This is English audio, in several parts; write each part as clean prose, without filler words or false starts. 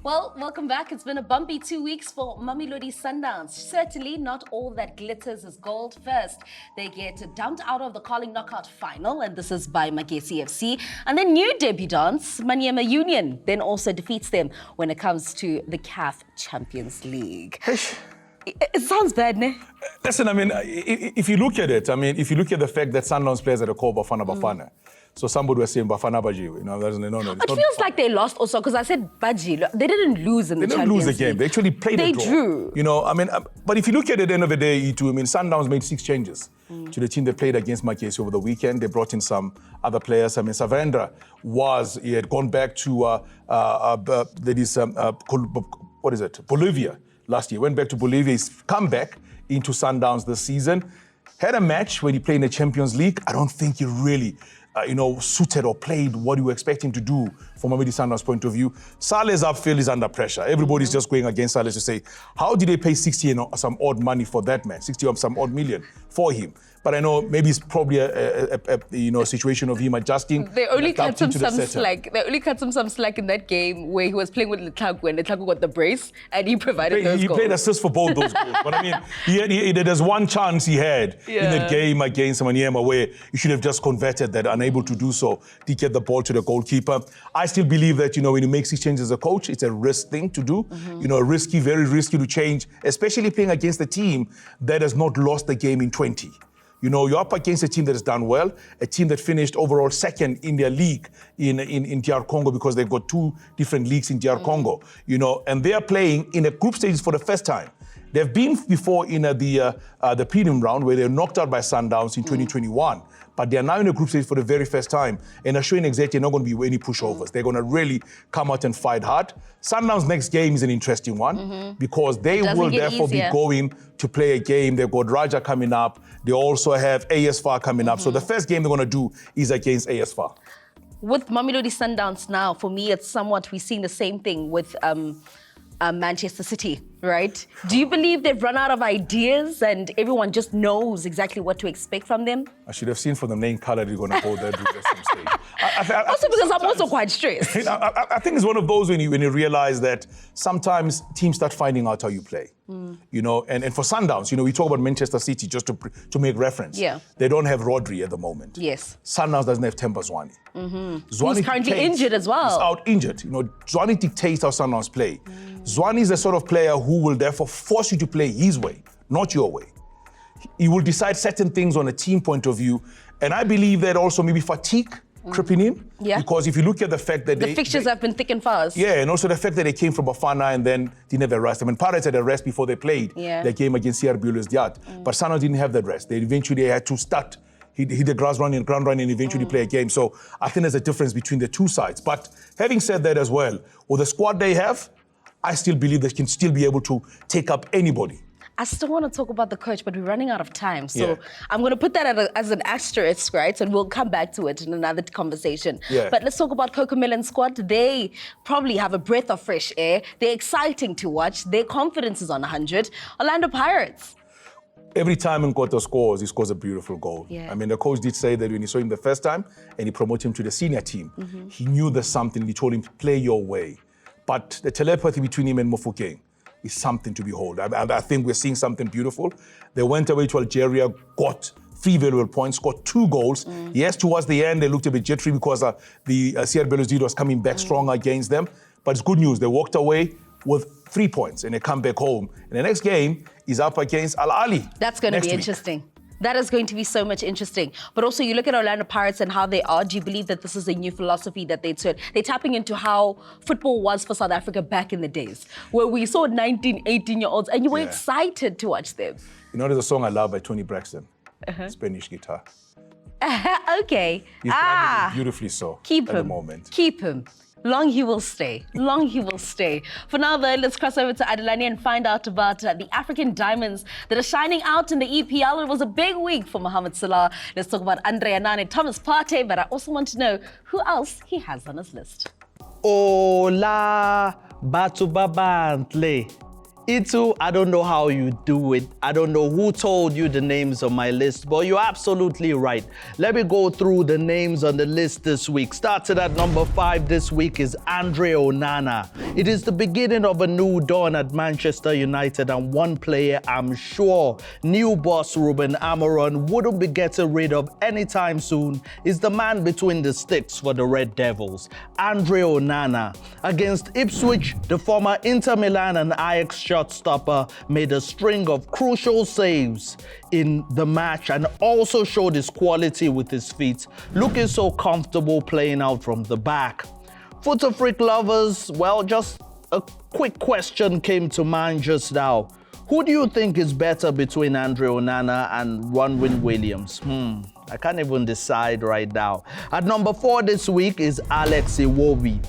Well, welcome back. It's been a bumpy 2 weeks for Mamelodi Sundowns. Certainly not all that glitters is gold. First, they get dumped out of the Carling Knockout Final, and this is by Magesi FC. And then new debutants, Maniema Union, then also defeats them when it comes to the CAF Champions League. It sounds bad, ne? Listen, I mean, if you look at it, if you look at the fact that Sundowns plays at a core Bafana Bafana, so somebody was saying Bafana Baji, It feels like they lost also, because I said Baji. They didn't lose in the Champions League. They didn't lose the game. They actually played a draw. They drew. But if you look at it at the end of the day, Sundowns made 6 changes to the team they played against Magesi over the weekend. They brought in some other players. Savendra he had gone back to, Bolivia last year. Went back to Bolivia. He's come back into Sundowns this season. Had a match when he played in the Champions League. I don't think he really suited or played what you were expecting to do from a Mamelodi Sundowns point of view. Saleh's upfield is under pressure. Everybody's just going against Saleh to say, how did they pay 60 and some odd money for that man, 60 or some odd million for him? But I know maybe it's probably a situation of him adjusting. They only cut him some slack. They only cut him some slack in that game where he was playing with Letlaku when Letlaku got the brace and he provided those goals. He played assists for both those goals. But there's one chance he had in that game against Maniema where he should have just converted that, unable to do so, to get the ball to the goalkeeper. I still believe that, when you make 6 changes as a coach, it's a risk thing to do. Very risky to change, especially playing against a team that has not lost the game in 20. You're up against a team that has done well, a team that finished overall second in their league in DR Congo, because they've got 2 different leagues in DR Congo, and they are playing in a group stage for the first time. They've been before in the prelim round where they were knocked out by Sundowns in 2021. But they are now in a group stage for the very first time, and are showing exactly not going to be any pushovers. They're going to really come out and fight hard. Sundowns' next game is an interesting one because they will therefore be going to play a game. They've got Raja coming up. They also have AS FAR coming up. So the first game they're going to do is against AS FAR. With Mamelodi Sundowns now, for me, it's somewhat we're seeing the same thing with Manchester City, right? Do you believe they've run out of ideas and everyone just knows exactly what to expect from them? I should have seen from the main color they're going to go there at some stage. Also because I'm also quite stressed. I think it's one of those when you realize that sometimes teams start finding out how you play. And for Sundowns, we talk about Manchester City just to make reference. Yeah. They don't have Rodri at the moment. Yes. Zwane doesn't have Temba Zwane. Who's currently injured as well. He's out injured. Zwane dictates how Sundowns play. Zwane is the sort of player who will therefore force you to play his way, not your way. He will decide certain things on a team point of view. And I believe that also maybe fatigue creeping in. Yeah. Because if you look at the fact that the fixtures have been thick and fast. Yeah, and also the fact that they came from Bafana and then didn't have a rest. Pirates had a rest before they played their game against CR Belouizdad. But Sundowns didn't have that rest. They eventually had to start. Hit the ground running and eventually play a game. So I think there's a difference between the two sides. But having said that as well, with the squad they have, I still believe they can still be able to take up anybody. I still want to talk about the coach, but we're running out of time. So I'm going to put that as an asterisk, right? And we'll come back to it in another conversation. Yeah. But let's talk about Cocomelon's squad. They probably have a breath of fresh air. They're exciting to watch. Their confidence is on 100. Orlando Pirates. Every time Mngqithi scores, he scores a beautiful goal. Yeah. The coach did say that when he saw him the first time and he promoted him to the senior team, he knew there's something. He told him, play your way. But the telepathy between him and Mofokeng is something to behold. I think we're seeing something beautiful. They went away to Algeria, got 3 valuable points, scored 2 goals. Yes, towards the end, they looked a bit jittery because the CR Belouizdad was coming back stronger against them. But it's good news. They walked away with 3 points and they come back home. And the next game is up against Al Ahly. That's going to be interesting. That is going to be so much interesting. But also, you look at Orlando Pirates and how they are. Do you believe that this is a new philosophy that they're tapping into how football was for South Africa back in the days, where we saw 19, 18-year-olds and you were excited to watch them? There's a song I love by Tony Braxton, Spanish guitar. Okay. He's playing beautifully so Keep at him. the moment. Keep him. Long he will stay. Long he will stay. For now, though, let's cross over to Adelani and find out about the African diamonds that are shining out in the EPL. It was a big week for Mohamed Salah. Let's talk about Andre Anane, Thomas Partey, but I also want to know who else he has on his list. Hola, Batu Babantle. Itu, I don't know how you do it. I don't know who told you the names on my list, but you're absolutely right. Let me go through the names on the list this week. Started at number 5 this week is Andre Onana. It is the beginning of a new dawn at Manchester United, and one player I'm sure new boss Ruben Amorim wouldn't be getting rid of anytime soon is the man between the sticks for the Red Devils, Andre Onana. Against Ipswich, the former Inter Milan and Ajax shot-stopper made a string of crucial saves in the match and also showed his quality with his feet, looking so comfortable playing out from the back. Fut-Afrique lovers, well, just a quick question came to mind just now. Who do you think is better between Andre Onana and Ronwen Williams? I can't even decide right now. At number 4 this week is Alex Iwobi.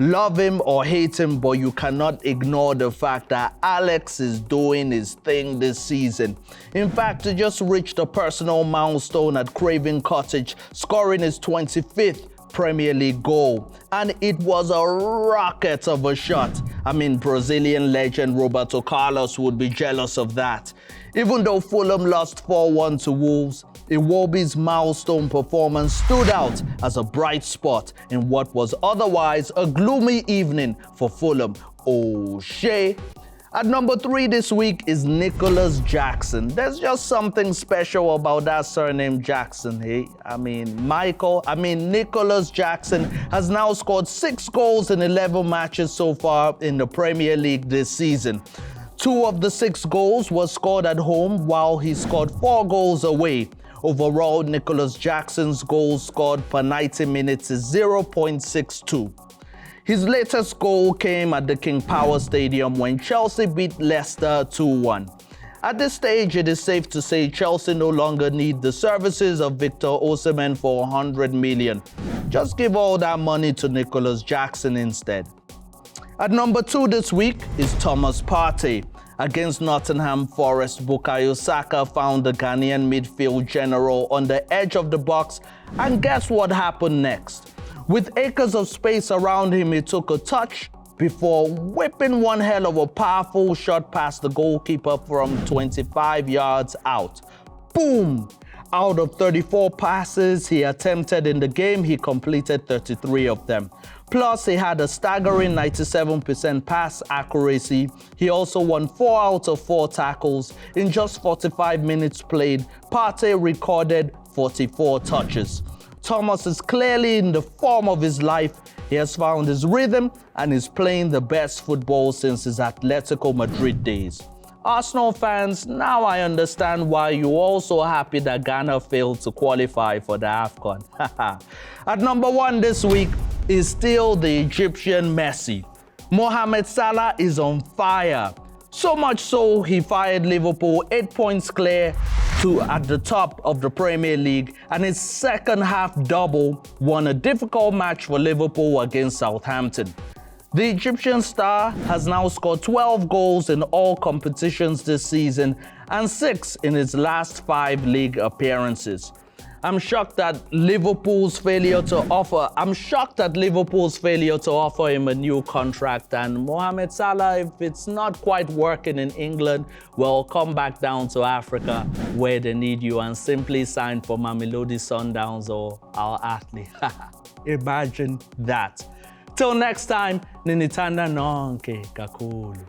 Love him or hate him, but you cannot ignore the fact that Alex is doing his thing this season. In fact, he just reached a personal milestone at Craven Cottage, scoring his 25th Premier League goal. And it was a rocket of a shot. I mean, Brazilian legend Roberto Carlos would be jealous of that. Even though Fulham lost 4-1 to Wolves, Iwobi's milestone performance stood out as a bright spot in what was otherwise a gloomy evening for Fulham. Oh, shey. At number 3 this week is Nicholas Jackson. There's just something special about that surname Jackson, hey? Nicholas Jackson has now scored 6 goals in 11 matches so far in the Premier League this season. 2 of the 6 goals were scored at home, while he scored 4 goals away. Overall, Nicholas Jackson's goals scored per 90 minutes is 0.62. His latest goal came at the King Power Stadium when Chelsea beat Leicester 2-1. At this stage, it is safe to say Chelsea no longer need the services of Victor Osimhen for 100 million. Just give all that money to Nicholas Jackson instead. At number 2 this week is Thomas Partey. Against Nottingham Forest, Bukayo Saka found the Ghanaian midfield general on the edge of the box, and guess what happened next? With acres of space around him, he took a touch before whipping one hell of a powerful shot past the goalkeeper from 25 yards out. Boom! Out of 34 passes he attempted in the game, he completed 33 of them. Plus, he had a staggering 97% pass accuracy. He also won 4 out of 4 tackles. In just 45 minutes played, Partey recorded 44 touches. Thomas is clearly in the form of his life. He has found his rhythm and is playing the best football since his Atletico Madrid days. Arsenal fans, now I understand why you're also happy that Ghana failed to qualify for the AFCON. At number 1 this week is still the Egyptian Messi. Mohamed Salah is on fire. So much so, he fired Liverpool 8 points clear to at the top of the Premier League, and his second half double won a difficult match for Liverpool against Southampton. The Egyptian star has now scored 12 goals in all competitions this season and 6 in his last 5 league appearances. I'm shocked at Liverpool's failure to offer him a new contract, and Mohamed Salah, if it's not quite working in England, well, come back down to Africa where they need you and simply sign for Mamelodi Sundowns or Al Ahly. Imagine that. Till next time, Ninitanda Nonke Kakulu.